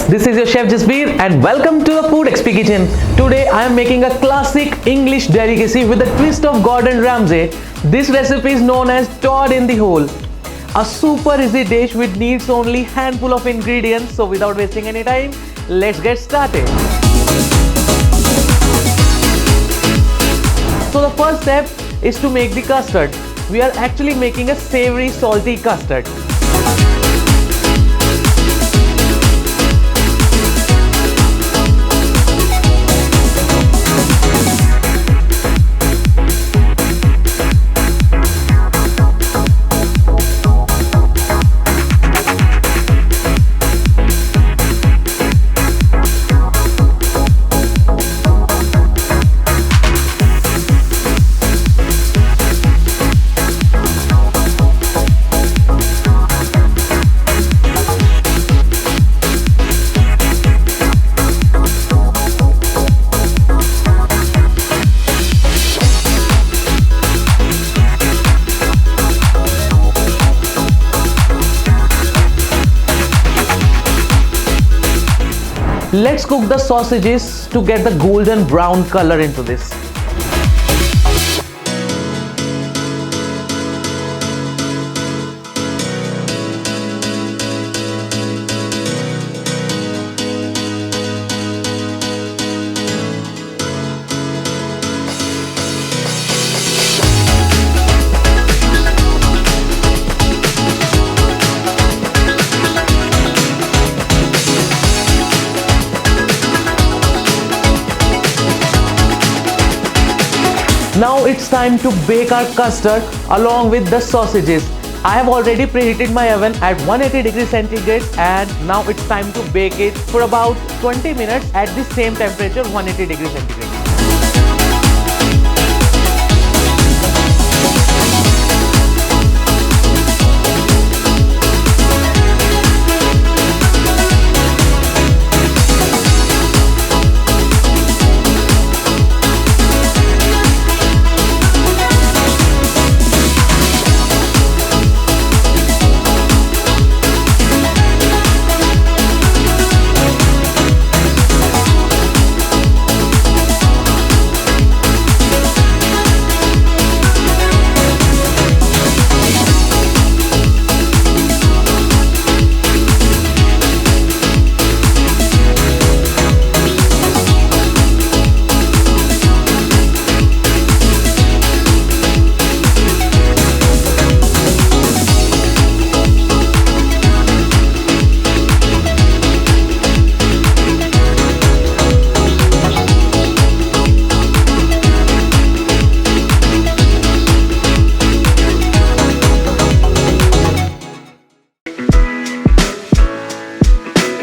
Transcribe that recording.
This is your chef Jasbir and welcome to the TheFoodXP kitchen. Today I am making a classic English delicacy with a twist of Gordon Ramsay. This recipe is known as Toad in the Hole. A super easy dish which needs only handful of ingredients. So without wasting any time, let's get started. So the first step is to make the custard. We are actually making a savory salty custard. Let's cook the sausages to get the golden brown color into this. Now it's time to bake our custard along with the sausages. I have already preheated my oven at 180 degrees centigrade and now it's time to bake it for about 20 minutes at the same temperature, 180 degrees centigrade.